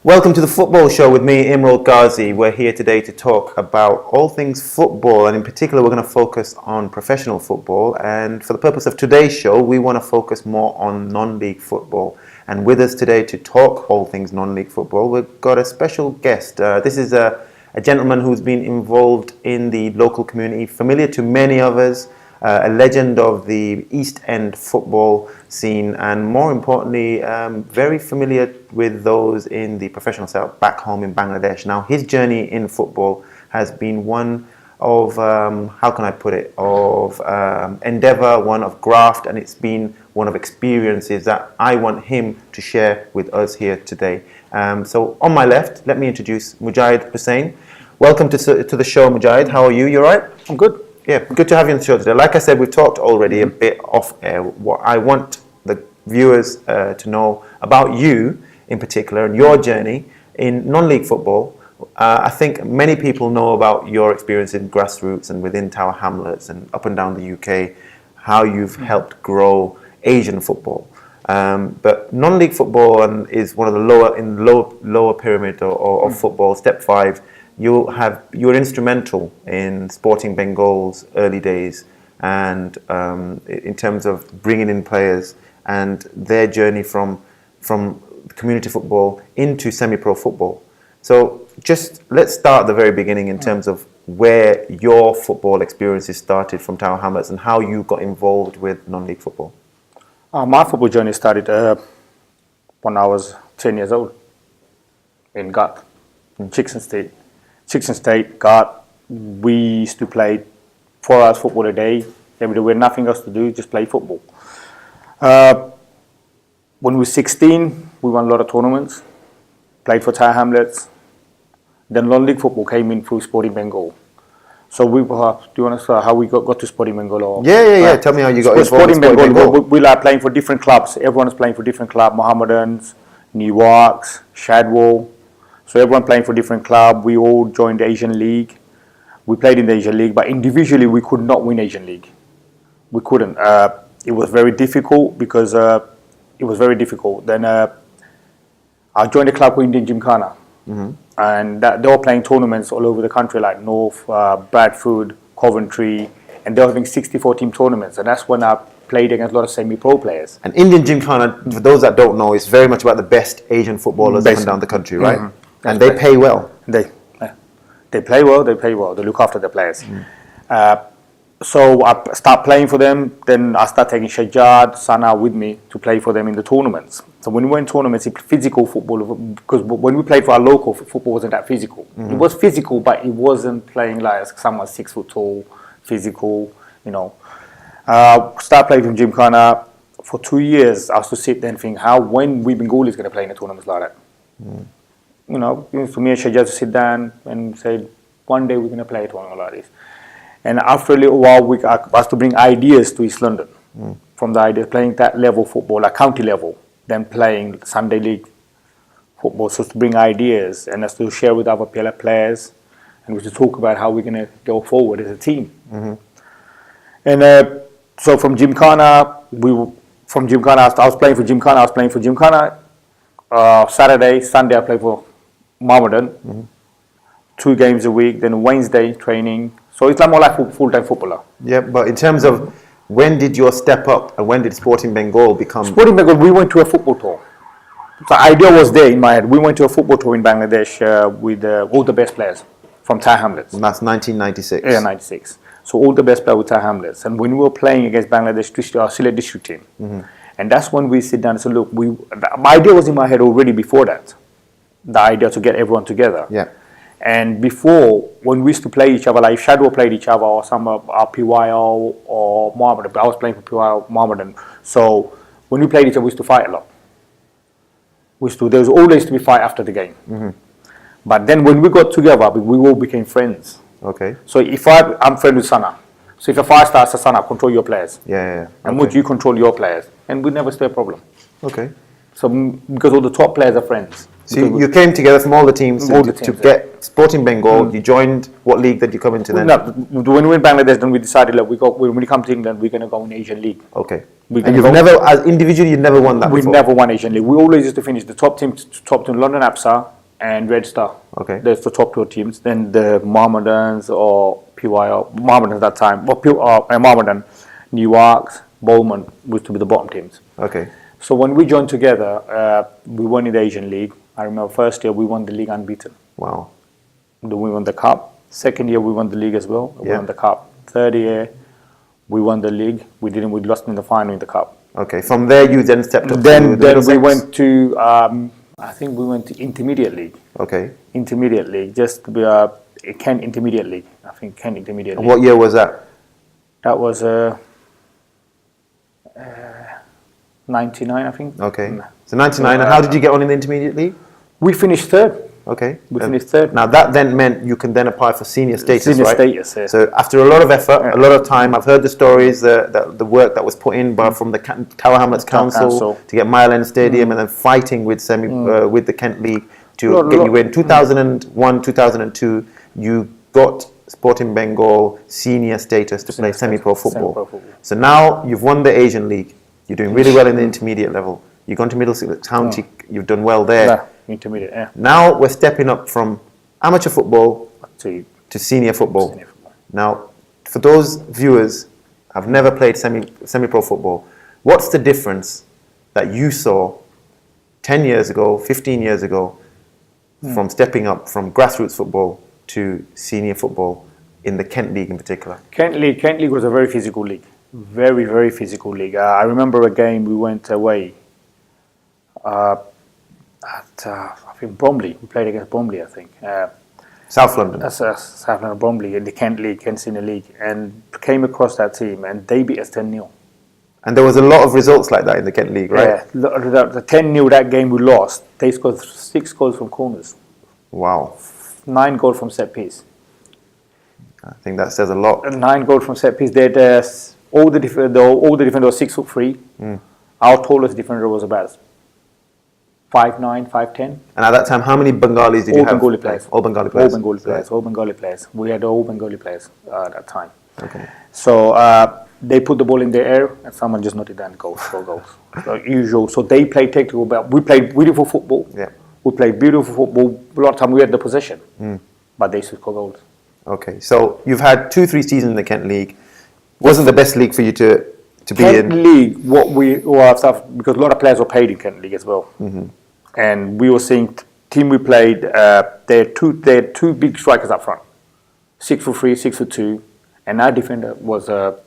Welcome to the Football Show with me, Imrul Gazi. We're here today to talk about all things football, and in particular we're going to focus on professional football. And for the purpose of today's show, we want to focus more on non-league football. And with us today to talk all things non-league football, we've got a special guest. This is a gentleman who's been involved in the local community, familiar to many of us, a legend of the East End football scene, and more importantly, very familiar with those in the professional setup back home in Bangladesh. Now, his journey in football has been one of, how can I put it, of endeavour, one of graft, and it's been one of experiences that I want him to share with us here today. So on my left, let me introduce Mujahid Hussain. Welcome to the show, Mujahid. How are you? You all right? I'm good. Yeah, good to have you on the show today. Like I said, we've talked already a bit off air. What I want the viewers to know about you in particular and your journey in non-league football. I think many people know about your experience in grassroots and within Tower Hamlets and up and down the UK, how you've helped grow Asian football. But non-league football is one of the lower pyramid of football, step 5. You're instrumental in Sporting Bengal's early days, and in terms of bringing in players and their journey from community football into semi-pro football. So just let's start at the very beginning in terms of where your football experiences started from Tower Hamlets and how you got involved with non-league football. My football journey started when I was 10 years old in Gat, in Chickson State, Gat. We used to play 4 hours football a day. Every day we had nothing else to do, just play football. When we were 16, we won a lot of tournaments, played for Tower Hamlets. Then non-league football came in through Sporting Bengal. So do you want to say how we got to Sporting Bengal? Or, yeah. Tell me how you got involved Sporting in Sporting Bengal. Bengal. We like playing for different clubs. Everyone is playing for different clubs. Mohammedans, Newarks, Shadwell. So everyone playing for different club. We all joined the Asian League. We played in the Asian League, but individually we could not win Asian League. We couldn't. It was very difficult because it was very difficult. Then I joined a club called Indian Gymkhana, and they were playing tournaments all over the country, like North, Bradford, Coventry, and they were having 64-team tournaments, and that's when I played against a lot of semi-pro players. And Indian Gymkhana, for those that don't know, is very much about the best Asian footballers up and down the country, right? And they pay well. They play well. They look after the players. So I start playing for them. Then I start taking Shajad, Sana with me to play for them in the tournaments. So when we went tournaments, it's physical football, because when we played for our local, football wasn't that physical. It was physical, but it wasn't playing like someone 6 foot tall, physical, Start playing from Gymkhana. For 2 years, I used to sit there and think, when we Bengali is going to play in a tournament like that? For me and Shajad to sit down and say, one day we're going to play a tournament like this. And after a little while, I was to bring ideas to East London. From the idea of playing that level football, like county level, then playing Sunday League football. So to bring ideas and us to share with other players, and we to talk about how we're going to go forward as a team. And so from Gymkhana, I was playing for Gymkhana. Saturday, Sunday, I play for Mohammedan. 2 games a week. Then Wednesday training. So it's like more like full-time footballer. Yeah, but in terms of when did your step up and when did Sporting Bengal become? Sporting Bengal, we went to a football tour. The idea was there in my head. We went to a football tour in Bangladesh with all the best players from Tower Hamlets. And that's 1996. Yeah, 96. So all the best players with Tower Hamlets. And when we were playing against Bangladesh Sylhet district team, and that's when we sit down and say, look, my idea was in my head already before that. The idea to get everyone together. Yeah. And before, when we used to play each other, like if Shadwell played each other or some PYO or Mohammedan, but I was playing for PYO Mohammedan. So when we played each other, we used to fight a lot. There was always to be fight after the game. But then when we got together, we all became friends. Okay. So if I'm friend with Sana. So if a fight starts, Sana, control your players. Yeah. And Muj, you control your players. And we never stay a problem. Okay. So because all the top players are friends. So you came together from all the teams to get Sporting Bengal. You joined, what league did you come into then? No, when we were in Bangladesh, then we decided that when we come to England, we're going to go in Asian League. Okay. And you've never, as individually, you never won that We've before? never won Asian League. We always used to finish the top team, London APSA, and Red Star. Okay. That's the top two teams. Then the Mohammedans or PYO, Mohammedans at that time, Mohammedan, Newarks, Bowman used to be the bottom teams. Okay. So when we joined together, we won in the Asian League. I remember first year we won the league unbeaten. Wow. Then we won the cup. Second year we won the league as well. We Yeah. won the cup. Third year we won the league. We lost in the final in the cup. Okay. From there, you then stepped up. Then to the we Middlesex? went to I think we went to Intermediate League. Okay. Intermediate League, just to be Kent Intermediate League. I think Kent Intermediate And League. what year was that? That was 99, I think. Okay. So 99. And how did you get on in the intermediate league? We finished third. Okay. We finished third. Now that then meant you can then apply for senior status, Senior right? status, yeah. So after a lot of effort, a lot of time, I've heard the stories, the work that was put in by from the Tower Hamlets Council to get Mile End Stadium, and then fighting with with the Kent League to get you in. 2001, 2002, you got Sporting Bengal senior status to play semi-pro football. So now you've won the Asian League. You're doing really well in the intermediate level. You've gone to Middlesex County. You've done well there. Yeah, intermediate, yeah. Now we're stepping up from amateur football To to senior football. senior football. Now, for those viewers who've never played semi-pro football, what's the difference that you saw 10 years ago, 15 years ago, from stepping up from grassroots football to senior football in the Kent League in particular? Kent League was a very physical league. Very, very physical league. I remember a game we went away at, I think, Bromley. We played against Bromley, I think. South London. That's South London Bromley in the Kent League, Kent Senior League, and came across that team, and they beat us 10-0. And there was a lot of results like that in the Kent League, right? Yeah, the 10-0 that game we lost, they scored 6 goals from corners, Wow. 9 goals from set piece. I think that says a lot. 9 goals from set piece. They had all the defenders were 6'3". Our tallest defender was about 5'9", 5'10". And at that time, how many Bengalis did you have? Bengali players. All Bengali players. All Bengali players. All Bengali players. We had all Bengali players at that time. Okay. So they put the ball in the air and someone just knocked it down, goals, 4 goals. So usual. So they played technical, but we played beautiful football. Yeah. We played beautiful football. A lot of time we had the possession, but they scored goals. Okay. So you've had 2-3 seasons in the Kent League. Wasn't the best league for you to be Kent in? League, because a lot of players were paid in Kent League as well. And we were seeing team we played. They had two big strikers up front, 6'3", 6'2", and our defender was 5'9",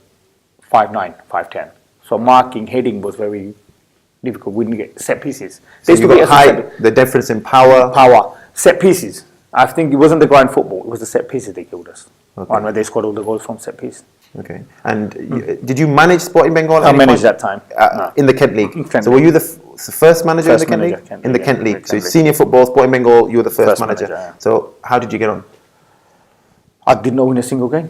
5'10". So marking, heading was very difficult. We didn't get set pieces. So you got height, the difference in power. Set pieces. I think it wasn't the ground football. It was the set pieces they killed us. Okay. One where they scored all the goals from set piece. Okay. And did you manage Sporting Bengal? at I any managed point? that time. No. In the Kent League. In Kent So were you the first manager First in the Kent manager, League? Kent In the League, Kent yeah. League. Kent So League. senior football, Sporting Bengal, you were the first manager. Yeah. So how did you get on? I did not win a single game.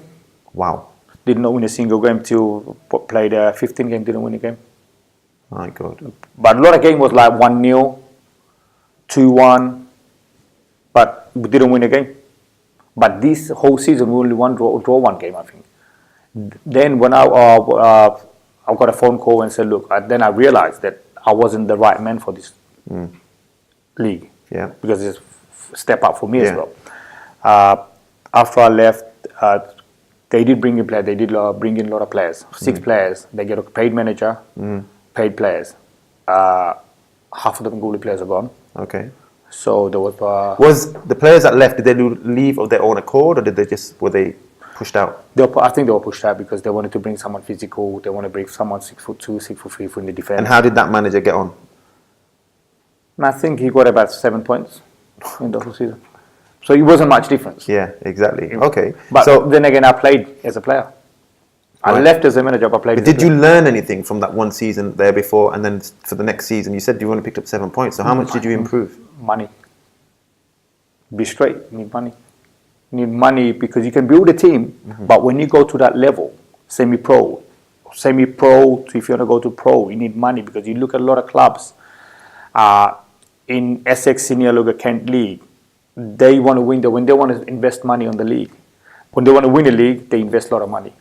Wow. Did not win a single game till played 15 games, didn't win a game. My God. But a lot of game was like 1-0, 2-1, but we didn't win a game. But this whole season we only draw one game, I think. Then when I got a phone call and said, look, then I realized that I wasn't the right man for this league. Yeah. Because it's a step up for me as Yeah. well. After I left, they did bring in players. They did bring in a lot of players. 6 players. They get a paid manager, paid players. Half of the Bengali players are gone. Okay. So there was. Was the players that left, did they leave of their own accord, or were they pushed out? I think they were pushed out because they wanted to bring someone physical. They want to bring someone 6'2", 6'3" in the defense. And how did that manager get on? And I think he got about 7 points in the whole season. So it wasn't much difference. Yeah, exactly. Okay. But so then again, I played as a player. I Right. left as a manager, but I played as a did you player. learn anything from that one season there before, and then for the next season, you said you only picked up 7 points. So how much did you improve? Money. Be straight. You need money. You need money because you can build a team, but when you go to that level, semi-pro, if you want to go to pro, you need money because you look at a lot of clubs in Essex Senior League, Kent League. They want to win. When they want to invest money on the league, when they want to win a league, they invest a lot of money.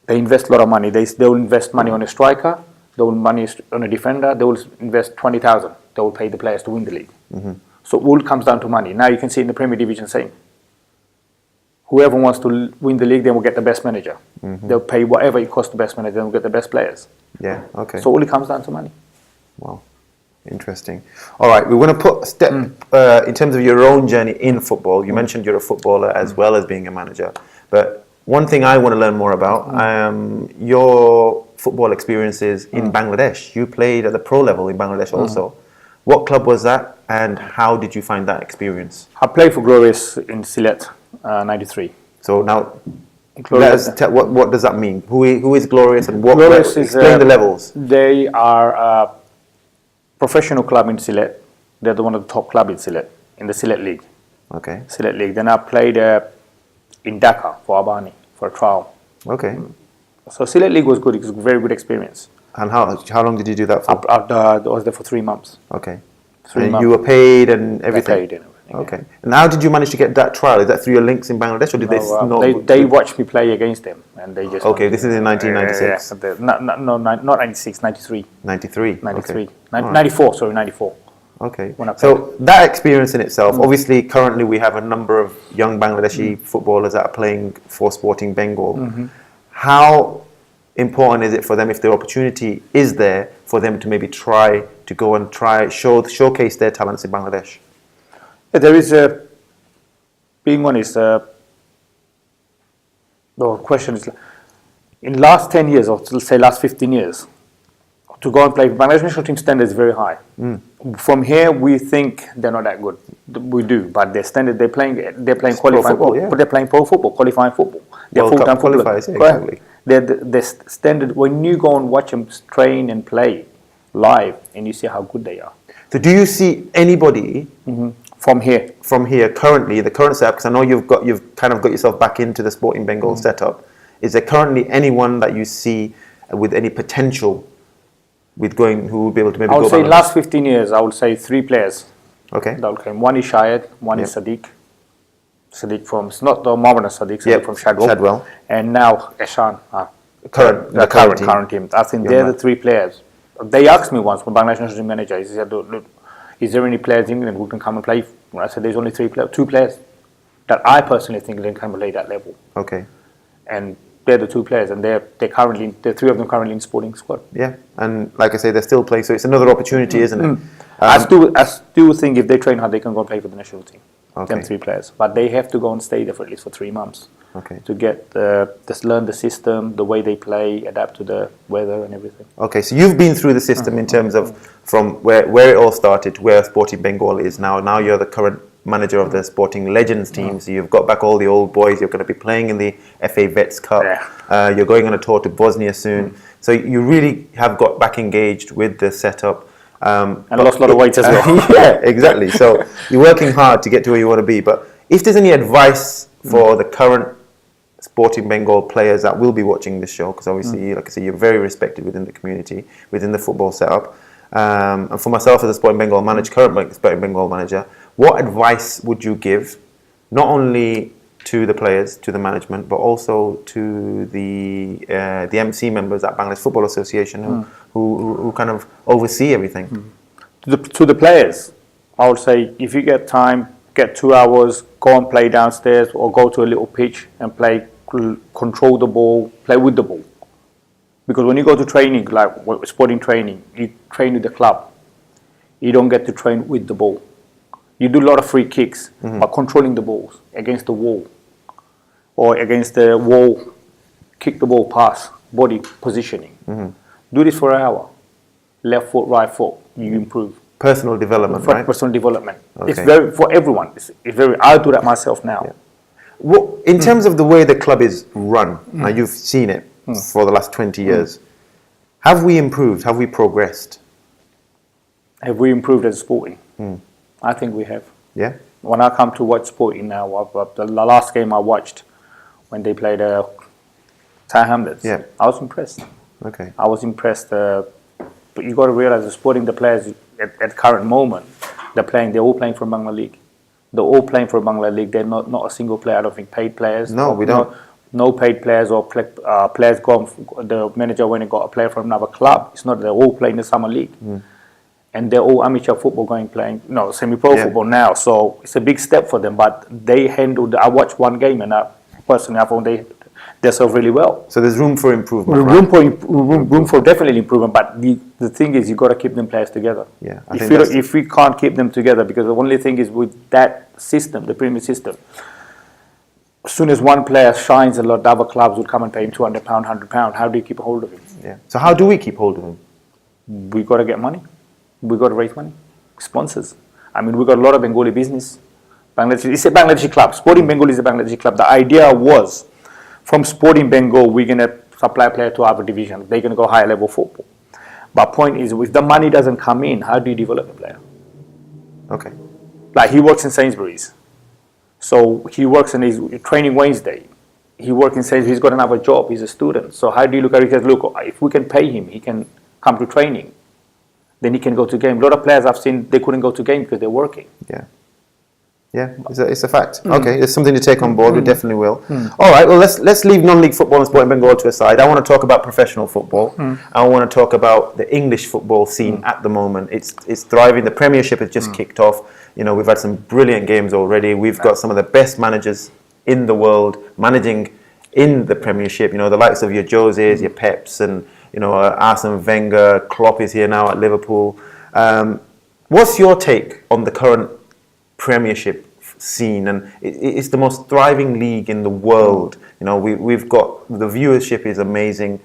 They invest a lot of money. They will invest money on a striker. They will money on a defender. They will invest 20,000. They will pay the players to win the league. So it all comes down to money. Now you can see in the Premier Division same. Whoever wants to win the league, then will get the best manager. They'll pay whatever it costs the best manager, then will get the best players. Yeah, okay. So all it comes down to money. Wow, interesting. All right, we want to put a step in terms of your own journey in football. You mentioned you're a footballer as well as being a manager. But one thing I want to learn more about, your football experiences in Bangladesh. You played at the pro level in Bangladesh also. What club was that, and how did you find that experience? I played for Glorious in Sylhet, 93. So now, Glorious, what does that mean? Who is Glorious, and what? Glorious is, explain the levels. They are a professional club in Sylhet. They're one of the top clubs in Sylhet, in the Sylhet League. Okay. Sylhet League. Then I played in Dhaka for Albani for a trial. Okay. So Sylhet League was good. It was a very good experience. And how long did you do that for? I was there for 3 months. Okay. 3 And months. you were paid and everything? Paid and everything. Okay. And how did you manage to get that trial? Is that through your links in Bangladesh, or did they watched me play against them, and they just Okay, this is in 1996. not 96, 93. 93. 93. Okay. 94, sorry, 94. Okay. When I So that experience in itself, obviously currently we have a number of young Bangladeshi footballers that are playing for Sporting Bengal. How important is it for them, if the opportunity is there, for them to maybe try to go and showcase their talents in Bangladesh? Yeah, there is being honest, the question is, in last 10 years, or let's say last 15 years, to go and play, Bangladesh national team standard is very high. From here, we think they're not that good. We do, but their standard, they're playing qualifying football, yeah. but they're playing pro football, qualifying football. They're World full-time Cup qualifiers, yeah, footballers. exactly. They're standard, when you go and watch them train and play live, and you see how good they are. So do you see anybody From here, currently, the current setup, because I know you've kind of got yourself back into the Sporting Bengal setup, is there currently anyone that you see with any potential with going, who will be able to maybe I go would say Bangladesh? last 15 years, I would say 3 players Okay. that came. One is Shahid, one is Sadiq. Sadiq from, it's not the Mohammed Sadiq, Sadiq from Shadwell. And now Eshan, the current team. I think they're the 3 players. They asked me once, when Bangladesh national team manager, he said, look, is there any players in England who can come and play? I said, there's only 2 players that I personally think they can play that level. Okay. And they're the 2 players, and they're 3 of them currently in Sporting squad. Yeah, and like I say, they're still playing, so it's another opportunity, isn't it? I still think if they train hard, they can go and play for the national team. Okay. Them 3 players, but they have to go and stay there for at least for 3 months. Okay. To get just learn the system, the way they play, adapt to the weather and everything. Okay, so you've been through the system in terms of from where it all started, where Sporting Bengal is now. Now you're the current manager of the Sporting Legends team, so you've got back all the old boys. You're going to be playing in the FA Vets Cup. Yeah. You're going on a tour to Bosnia soon. So you really have got back engaged with the setup. And lost a lot of weight as well. Yeah, exactly. So you're working hard to get to where you want to be. But if there's any advice for the current Sporting Bengal players that will be watching this show, because obviously, like I say, you're very respected within the community, within the football setup. And for myself as a Sporting Bengal manager, current Sporting Bengal manager, what advice would you give, not only to the players, to the management, but also to the MC members at Bangladesh Football Association who kind of oversee everything? To the players, I would say, if you get time, get 2 hours, go and play downstairs or go to a little pitch and play, control the ball, play with the ball. Because when you go to training, like sporting training, you train with the club. You don't get to train with the ball. You do a lot of free kicks by controlling the balls against the wall or against the wall, kick the ball pass, body positioning. Do this for an hour. Left foot, right foot, you improve. Personal development, right? Personal development. Okay. It's very, for everyone. It's very, I do that myself now. Yeah. Well, in terms of the way the club is run, now you've seen it for the last 20 years, have we improved? Have we progressed? Have we improved as Sporting? I think we have. Yeah? When I come to watch Sporting now, the last game I watched, when they played Hamlets, I was impressed. Okay. I was impressed. But you got to realize the Sporting, the players at current moment, they're all playing for Bangla League. They're all playing for Bangla League. They're not a single player. I don't think paid players. No, we don't. No paid players or players gone. The manager went and got a player from another club. It's not. They're all playing the summer league, and they're all amateur football playing semi-pro football now. So it's a big step for them. But they handled. I watched one game, and personally I found they serve really well. So there's room for improvement. Room for definitely improvement. But the thing is, you got to keep them players together. Yeah. If we can't keep them together, because the only thing is with that system, the Premier system, as soon as one player shines a lot, the other clubs would come and pay him £200, £100. How do you keep a hold of him? Yeah. So how do we keep hold of him? We got to get money. We got to raise money. Sponsors. I mean, we got a lot of Bengali business. It's a Bangladeshi club. Sporting Bengal is a Bangladeshi club. The idea was, from Sporting Bengal, we're going to supply a player to other division. They're going to go higher level football. But point is, if the money doesn't come in, how do you develop a player? Okay. Like he works in Sainsbury's. So he works in his training Wednesday. He works in Sainsbury's. He's got another job. He's a student. So how do you look at it? Because look, if we can pay him, he can come to training. Then he can go to game. A lot of players I've seen, they couldn't go to game because they're working. Yeah. Yeah, it's a fact. Okay, it's something to take on board. We definitely will. All right, well, let's leave non-league football and Sporting Bengal to a side. I want to talk about professional football. I want to talk about the English football scene at the moment. It's thriving. The Premiership has just kicked off. You know, we've had some brilliant games already. We've got some of the best managers in the world managing in the Premiership. You know, the likes of your Joses, your Peps, and Arsene Wenger. Klopp is here now at Liverpool. What's your take on the current Premiership scene? And it's the most thriving league in the world. You know, we've got the viewership is amazing.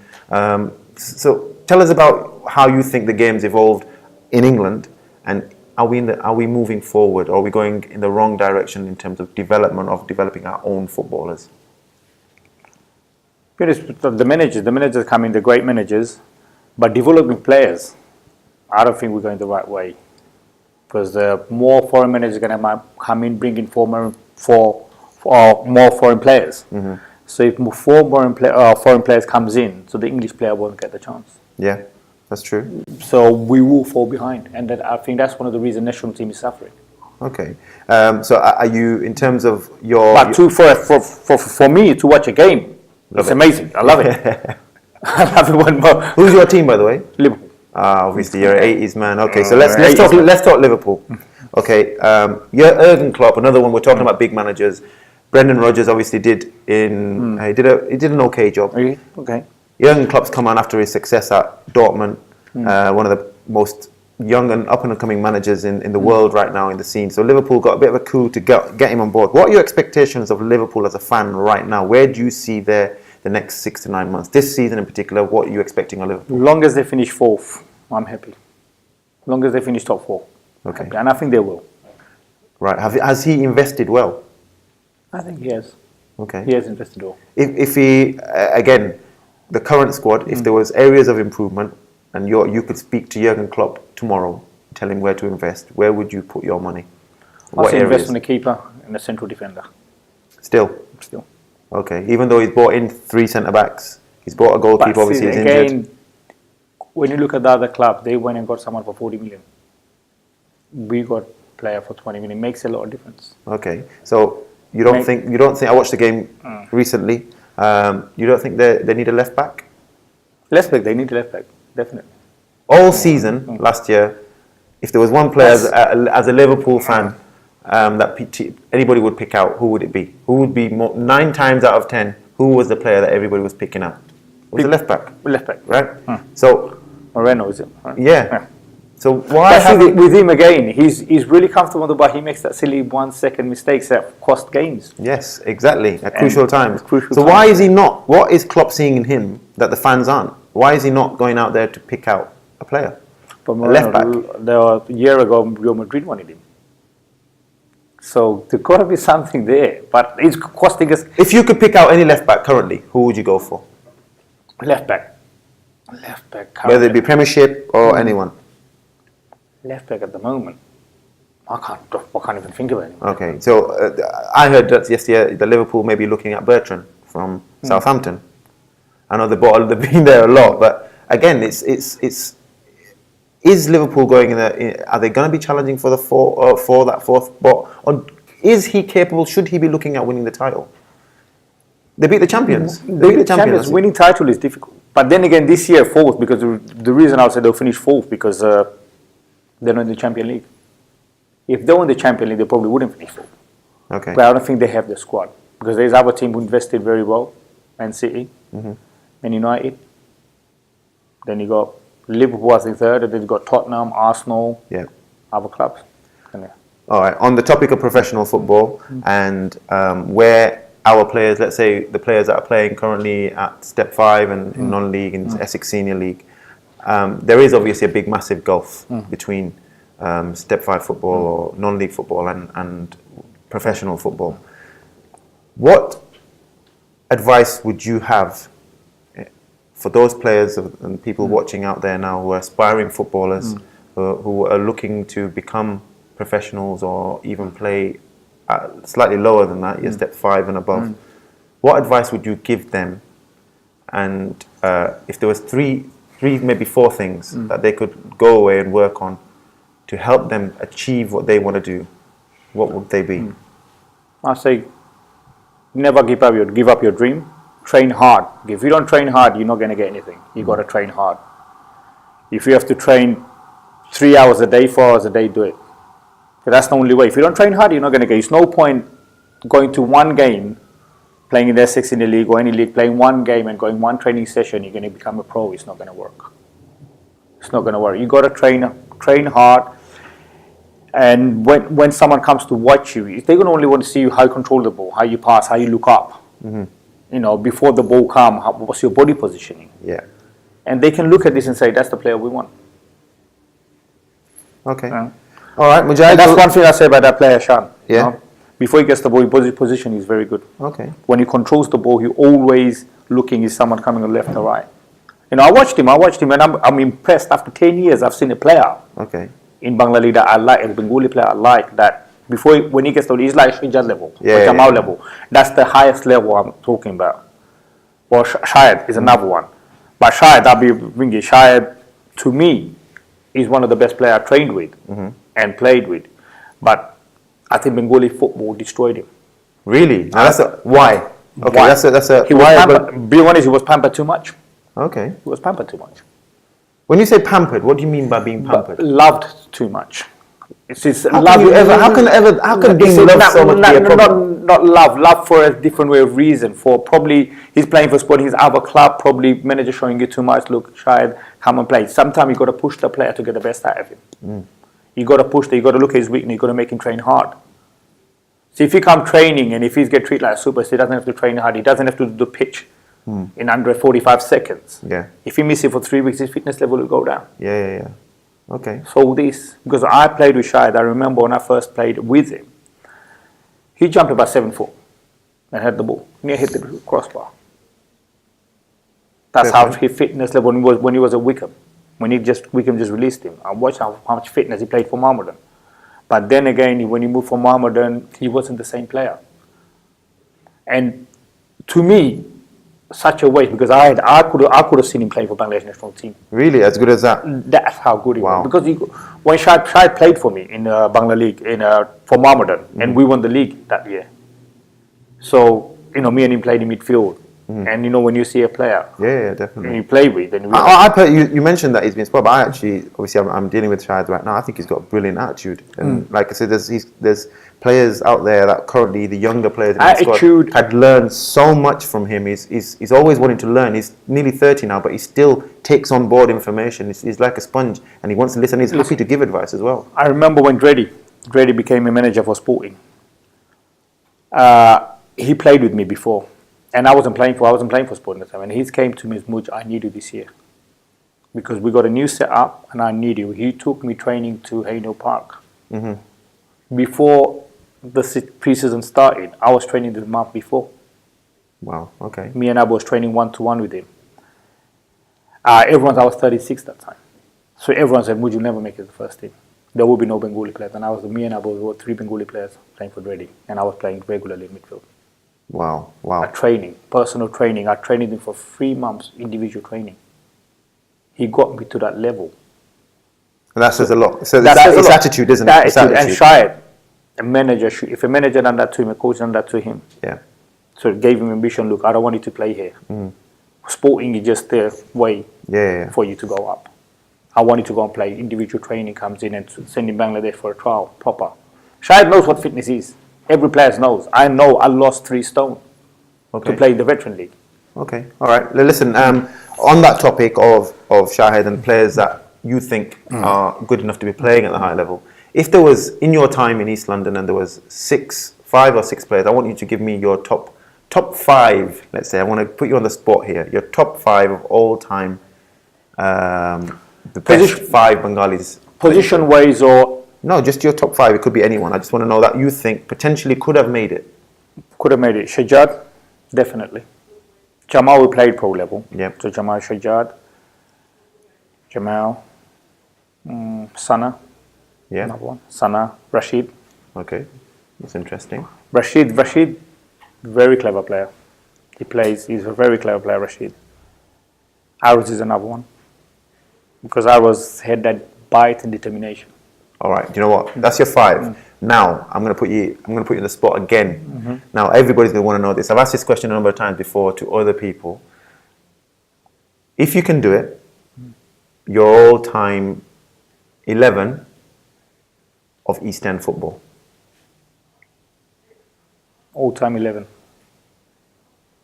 So tell us about how you think the game's evolved in England, and are we moving forward, or are we going in the wrong direction in terms of developing our own footballers? The managers come in, the great managers, but developing players, I don't think we're going the right way. Because more foreign managers are going to come in, bring in more foreign players. So if more foreign players comes in, so the English player won't get the chance. Yeah, that's true. So we will fall behind, and I think that's one of the reasons the national team is suffering. Okay. So are you, in terms of your... But for me to watch a game, it's amazing. I love it. I love it one more. Who's your team, by the way? Liverpool. Obviously, you're an 80s man. Okay, so let's talk Liverpool. Okay, you're Jurgen Klopp, another one. We're talking about big managers. Brendan Rodgers obviously did he did an okay job. Okay. Jurgen Klopp's come on after his success at Dortmund, one of the most young and up and coming managers in the world right now in the scene. So Liverpool got a bit of a coup to get him on board. What are your expectations of Liverpool as a fan right now? Where do you see the next 6 to 9 months? This season in particular, what are you expecting of Liverpool? Long as they finish fourth, I'm happy. Long as they finish top four. Okay. And I think they will. Right. Has he invested well? I think he has. Okay. He has invested well. If he, again, the current squad, if there was areas of improvement and you could speak to Jurgen Klopp tomorrow, tell him where to invest, where would you put your money? I'll say invest on a keeper and a central defender. Still? Okay, even though he's brought in 3 centre-backs, he's brought a goalkeeper, obviously he's injured. When you look at the other club, they went and got someone for 40 million. We got a player for 20 million. It makes a lot of difference. Okay, so you don't think, I watched the game recently, you don't think they need a left-back? They need a left-back, definitely. All season, last year, if there was one player as a Liverpool fan, that anybody would pick out, who would it be? Who would be 9 times out of 10? Who was the player that everybody was picking out? It was a left back. Left back, right? So Moreno, is it? Right? Yeah. So why? With him again, he's really comfortable, but he makes that silly 1 second mistakes that cost games. Yes, exactly. At crucial times. Why is he not? What is Klopp seeing in him that the fans aren't? Why is he not going out there to pick out a player? But Moreno, a year ago, Real Madrid wanted him. So there's got to be something there, but it's costing us. If you could pick out any left back currently, who would you go for? Left back. Whether it be Premiership or anyone. Left back at the moment, I can't even think of anyone. Okay, so I heard that yesterday that Liverpool may be looking at Bertrand from Southampton. I know they've been there a lot, but again, it's. Is Liverpool going are they going to be challenging for that fourth spot? Or is he capable? Should he be looking at winning the title? They beat the champions. Winning title is difficult. But then again, this year fourth, because the reason I would say they'll finish fourth because They're not in the Champions League. If they were in the Champions League, they probably wouldn't finish fourth. Okay. But I don't think they have the squad because there's other team who invested very well, Man City, Man United. Then you got Liverpool as the third, and then you got Tottenham, Arsenal, Yeah. other clubs. And, All right. On the topic of professional football and where our players, let's say the players that are playing currently at Step 5 and in non-league in Essex Senior League, there is obviously a big, massive gulf between Step 5 football or non-league football and professional football. What advice would you have for those players and people watching out there now who are aspiring footballers who are looking to become professionals or even play slightly lower than that, Step 5 and above? What advice would you give them? And if there was three, maybe four things that they could go away and work on to help them achieve what they want to do, what would they be? I say, never give up your dream. Train hard. If you don't train hard, you're not going to get anything. You got to train hard. If you have to train 3 hours a day, 4 hours a day, do it. But that's the only way. If you don't train hard, you're not going to get. There's no point going to one game, playing in the Essex in the league or any league, playing one game and going one training session. You're going to become a pro. It's not going to work. It's not going to work. You got to train hard. And when someone comes to watch you, they're going to only want to see you how you control the ball, how you pass, how you look up. You know, before the ball comes, what's your body positioning? Yeah. And they can look at this and say, that's the player we want. Okay. All right, Mujahid. And that's one thing I say about that player, Shan. Yeah. You know? Before he gets the ball, his body position is very good. Okay. When he controls the ball, he always looking is someone coming left or right. You know, I watched him, and I'm impressed. After 10 years, I've seen a player Okay. in Bengal that I like, a Bengali player I like, that before when he gets to, he's like Shijaz level, Yeah, Jamal level. That's the highest level I'm talking about. Well, Shahid is another one. But Shahid, I'll be bringing Shahid, to me, is one of the best players I trained with and played with. But I think Bengali football destroyed him. Really? Now why? Okay, Why? that's a He was why. pampered, being honest, he was pampered too much. Okay. He was pampered too much. When you say pampered, what do you mean by being pampered? Loved too much. It's How can being loved so much be a problem? Not love for a different way of reason. For probably he's playing for Sporting, his other club, probably manager showing you too much. Look, Shahid, come and play. Sometimes you got to push the player to get the best out of him. You got to push. You got to look at his weakness. You got to make him train hard. So if he come training and if he's get treated like a superstar, he doesn't have to train hard. He doesn't have to do the pitch in under 45 seconds. Yeah. If he misses it for 3 weeks, his fitness level will go down. Yeah. Okay. So this, because I played with Shahid, I remember when I first played with him, he jumped about 7 foot and had the ball. Near hit the crossbar. That's how his fitness level when he was at Wickham. Wickham just released him. I watched how much fitness he played for Mahmudan. But then again, when he moved from Mahmudan, he wasn't the same player. And to me, such a waste, because I could have seen him playing for Bangladesh national team. Really, as good as that? That's how good he Wow. was. Because when Shahid played for me in Bangla League for Mahmudan, and we won the league that year. So me and him played in midfield, and when you see a player, Yeah, definitely. and you play with, then you mentioned that he's been spoiled, but I actually, obviously, I'm dealing with Shahid right now. I think he's got a brilliant attitude, and like I said, there's players out there that currently the younger players in the squad had learned so much from him. He's always wanting to learn. He's nearly 30 now, but he still takes on board information. He's like a sponge, and he wants to listen. He's happy to give advice as well. I remember when Dreddy became a manager for Sporting. He played with me before, and I wasn't playing for Sporting at the time. And he came to me, Muj, I need you this year because we got a new setup, and I need you. He took me training to Haino Park. Before the pre-season started, I was training the month before. Wow. Okay. Me and Abu was training 1-to-1 with him. I was 36 that time, so everyone said, "Muj, you'll never make it the first team. There will be no Bengali players." And me and Abu were 3 Bengali players playing for Dreddy, and I was playing regularly in midfield. Wow. Personal training. I trained him for 3 months, individual training. He got me to that level. And that says a lot. So it's attitude, isn't it? It's attitude. And Shahid, a manager, if a manager done that to him, a coach done that to him. Yeah. So it gave him ambition. Look, I don't want you to play here. Sporting is just the way for you to go up. I wanted to go and play. Individual training comes in and sending Bangladesh for a trial, proper. Shahid knows what fitness is. Every player knows. I know I lost 3 stone to play in the Veteran League. Okay, all right. Listen, on that topic of Shahid and players that you think are good enough to be playing at the high level, if there was, in your time in East London, and there was 5 or 6 players, I want you to give me your top 5, let's say. I want to put you on the spot here. Your top 5 of all time, the best 5 Bengalis. Position-wise or... No, just your top 5. It could be anyone. I just want to know that you think potentially could have made it. Could have made it. Shajad, definitely. Jamal, we played pro level. Yep. So Jamal, Shajad, Jamal, Sana. Yeah. Another one. Sana, Rashid. Okay, that's interesting. Rashid, very clever player. He's a very clever player, Rashid. Arrows is another one. Because Arrows had that bite and determination. All right, do you know what? That's your 5. Now, I'm going to put you in the spot again. Now, everybody's going to want to know this. I've asked this question a number of times before to other people. If you can do it, your all-time 11 of East End football. All-time 11.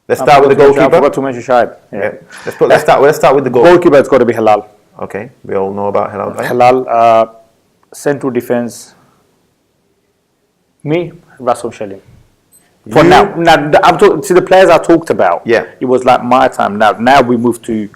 Let's start with the goalkeeper. I forgot to mention Shahid. Yeah. Let's start with the goal. Goalkeeper has got to be Halal. Okay, we all know about Halal. Right? Halal, central defense. Me, Rasul Shalim. For now, see the players I talked about. Yeah. It was like my time. Now we move to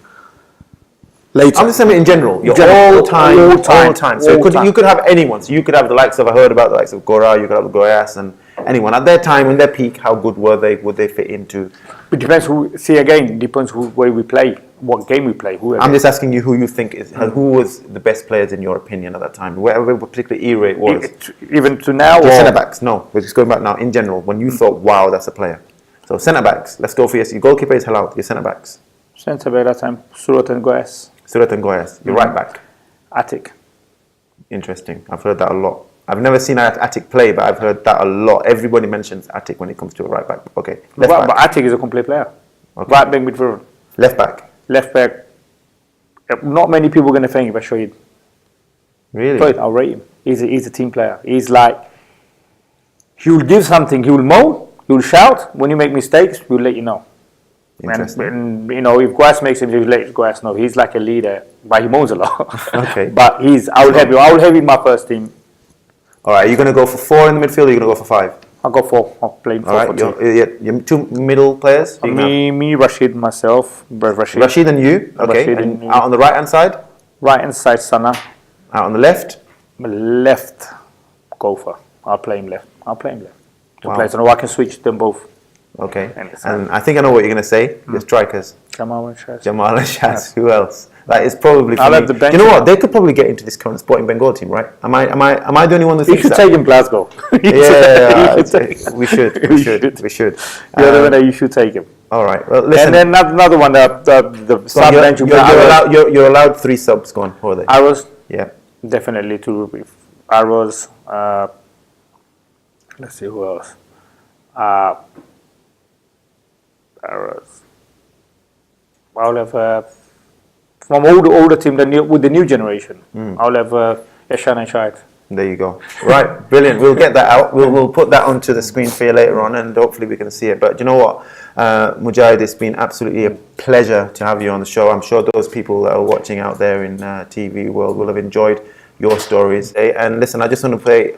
later. I'm just saying in general. Your all time. So you could have anyone. So you could have the likes of, I heard about the likes of Gora, you could have Goyas and anyone. At their time, in their peak, how good were they? Would they fit into? It depends who, see again, depends where we play, what game we play. I'm just asking you who you think is, who was the best players in your opinion at that time, whatever particular era it was. Even to now? Or centre-backs, no. We're just going back now, in general, when you thought, wow, that's a player. So centre-backs, let's go for your goalkeeper is Halal, your centre-backs. Centre-back that time, Surat and Goyas. Surat and Goyas, your right back. Attic. Interesting, I've heard that a lot. I've never seen Attic play, but I've heard that a lot. Everybody mentions Attic when it comes to a right back. Okay, left back. But Attic is a complete player. Okay. Right back midfielder. Left back. Left back. Not many people are going to think if I show you. Really? I'll rate him. He's a team player. He's like, he will give something. He will moan. He will shout. When you make mistakes, he'll let you know. And you know, if Guas makes him, he'll let Guas know. He's like a leader, but he moans a lot. Okay. But I will have him in my first team. All right, are you going to go for 4 in the midfield or are you going to go for 5? I'll go 4. I'll play 4 All right, for 2. your 2 middle players? Me, Rashid, myself. Rashid and you? Okay. Rashid and out on the right-hand side? Right-hand side, Sana. Out on the left? Left, Gopher. I'll play him left. Wow. Play, so I can switch them both. Okay. And I think I know what you're going to say. Your strikers. Jamal and Shaz. Shaz. Who else? That is probably. I'll have the bench. Do you know what? They could probably get into this current Sporting Bengal team, right? Am I the only one that thinks that? You should take him Glasgow. We should. The other one, you should take him. All right. Well, listen. And then another one, the sub bench. You're allowed 3 subs. Go on. Who are they? Arrows. Yeah. Definitely 2. Arrows. Let's see who else. Arrows. I'll have from all the team with the new generation. I'll have Eshan and Shahid. There you go. Right, brilliant. We'll get that out. We'll put that onto the screen for you later on, and hopefully we can see it. But you know what, Mujahid, it's been absolutely a pleasure to have you on the show. I'm sure those people that are watching out there in TV world will have enjoyed your stories. And listen, I just want to say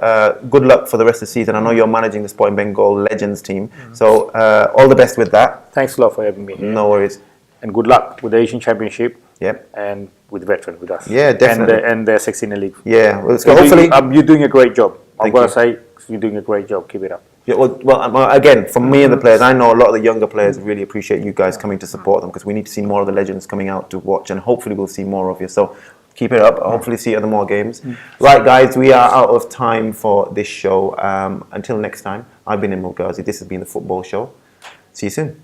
good luck for the rest of the season. I know you're managing the Sporting Bengal Legends team, so all the best with that. Thanks a lot for having me here. No worries. And good luck with the Asian Championship. Yep. And with Veteran with us. Yeah, definitely. And the 16 League. Yeah. Well, so hopefully you're doing a great job. I'm going to Thank say you're doing a great job. Keep it up. Yeah, well, again, from me and the players, I know a lot of the younger players really appreciate you guys coming to support them because we need to see more of the legends coming out to watch, and hopefully we'll see more of you. So keep it up. Hopefully see you at the more games. Right, guys, we are out of time for this show. Until next time, I've been Imrul Gazi. This has been the Football Show. See you soon.